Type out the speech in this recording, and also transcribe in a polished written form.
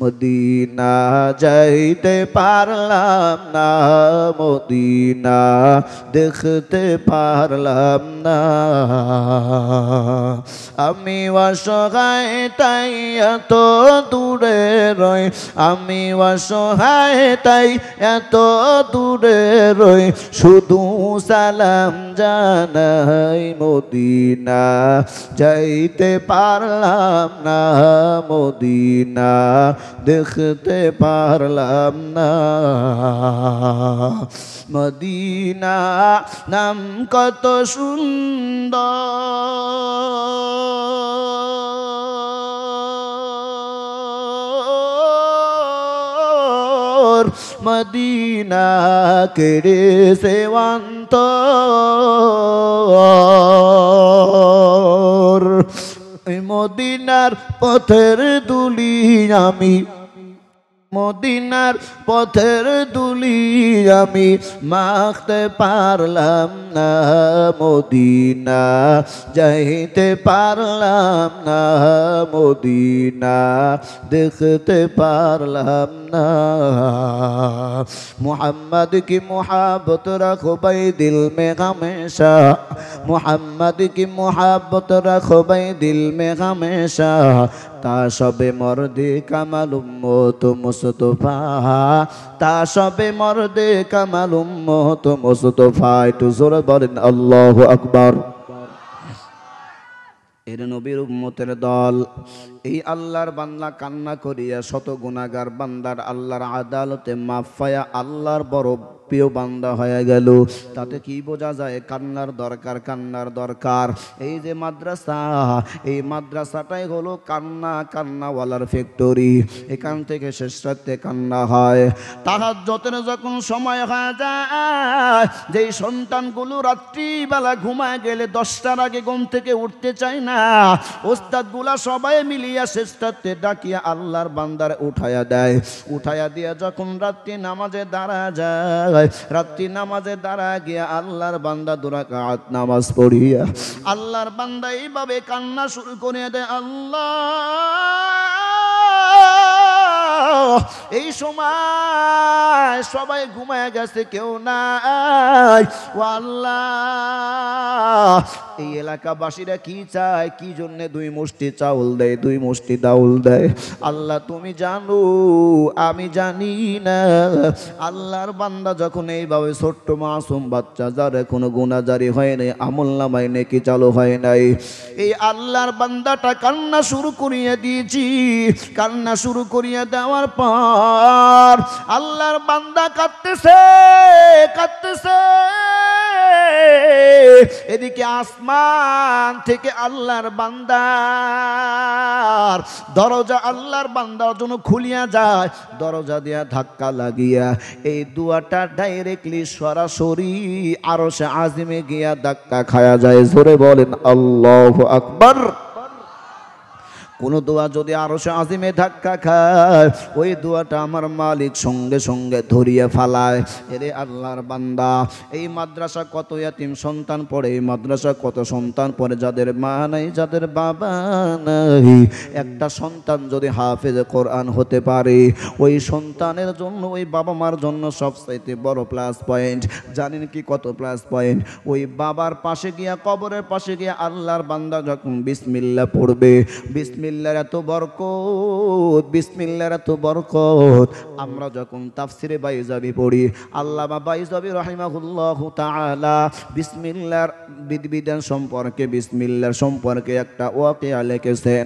Medina যাইতে পারলাম না, মদিনা দেখতে পারলাম না। আমি অসহায় তাই এত দূরে রই, আমি অসহায় তাই এত দূরে রই, শুধু সালাম জানাই। মদিনা যাইতে পারলাম না, মদিনা দেখতে পারলাম না। মদিনা নাম কত সুন্দর, মদিনা কেড়ে সেবান্তর। মদিনার পথের দুলি আমি, মদিনার পথের দুলি আমি মাখতে পারলাম না, মদিনা যাইতে পারলাম না, মদিনা দেখতে পারলাম না। मोहम्मद की मोहब्बत रखो भाई दिल में हमेशा, मोहम्मद की मोहब्बत रखो भाई दिल में हमेशा। ता शबे मर्दे कमल उम्मत मुस्तफा, ता शबे मर्दे कमल उम्मत मुस्तफा। একটু জোরে বলেন আল্লাহু আকবার। এর নবীর উম্মতের দল, এই আল্লাহর বান্দা কান্না করিয়া শত গুনাহগার বান্দার আল্লাহর আদালতে মাফ পায়া আল্লাহর বড় প্রিয় বান্দা হয়ে গেল। তাতে কি বোঝা যায়? কান্নার দরকার, কান্নার দরকার। এই যে মাদ্রাসা, এই মাদ্রাসাটাই হলো কান্না, কান্নাওয়ালার ফ্যাক্টরি। এখান থেকে শেষ রাতে কান্না হয়। তাহাজ্জুদের যখন সময় হয়ে যায়, যেই সন্তানগুলো রাত্রিবেলা ঘুমায় গেলে 10টার আগে ঘুম থেকে উঠতে চায় না, ওস্তাদগুলা সবাই মিলিয়া শেষ রাতে ডাকিয়া আল্লাহর বান্দার উঠায়া দেয়। উঠায়া দিয়া যখন রাত্রি নামাজে দাঁড়া যায়, রাত্রি নামাজে দাঁড়া গিয়া আল্লাহর বান্দা 2 রাকাত নামাজ পড়িয়া আল্লাহর বান্দা এইভাবে কান্না শুরু করে দেয়, আল্লাহ এই সময় সবাই ঘুমায় গেছে, কেউ নাই। ও আল্লাহ, এই এলাকাবাসীরা কি চায়, কি জন্য 2 মুষ্টি চাউল দেয়, 2 মুষ্টি ডাউল দেয়? আল্লাহ তুমি জানো, আমি জানি না। আল্লাহর বান্দা যখন এইভাবে ছোট্ট মাসুম বাচ্চা, যার কোনো গুনাহগারি হয় নাই, আমল নামায় নেকি চালু হয় নাই, এই আল্লাহর বান্দাটা কান্না শুরু করিয়ে দিয়েছি। কান্না শুরু করিয়ে দেওয়ার পর আল্লাহর বান্দা কাঁদতেছে, কাঁদতেছে। এদিকে আসমান থেকে আল্লাহর বান্দার দরজা, আল্লাহর বান্দার জন্য খুলিয়া যায়। দরজা দিয়া ধাক্কা লাগিয়া এই দুয়াটা ডাইরেক্টলি সরাসরি আরশে আজিমে গিয়া ধাক্কা খায়া যায়। জোরে বলেন আল্লাহু আকবার। কোন দোয়া যদি আরশে আজিমে ধাক্কা খায়, ওই দোয়াটা আমার মালিক সঙ্গে সঙ্গে ধরিয়ে ফালায়। এরে আল্লাহর বান্দা, এই মাদ্রাসা কত ইয়াতিম সন্তান পড়ে, এই মাদ্রাসা কত সন্তান পড়ে যাদের মা নাই, যাদের বাবা নাই। একটা সন্তান যদি হাফেজ কোরআন হতে পারে, ওই সন্তানের জন্য, ওই বাবা মার জন্য সবচাইতে বড় প্লাস পয়েন্ট জানেন কি? কত প্লাস পয়েন্ট? ওই বাবার পাশে গিয়া, কবরের পাশে গিয়া আল্লাহর বান্দা যখন বিসমিল্লাহ পড়বে, বিসমিল্লাহর এত বরকত, বিসমিল্লাহর এত বরকত। আমরা যখন তাফসিরে বাইজাবি পড়ি, আল্লামা বাইজাবি রাহিমাহুল্লাহু তাআলা বিসমিল্লাহর বিধিবিধান সম্পর্কে, বিসমিল্লাহর সম্পর্কে একটা ওয়াকিয়া লিখেছেন।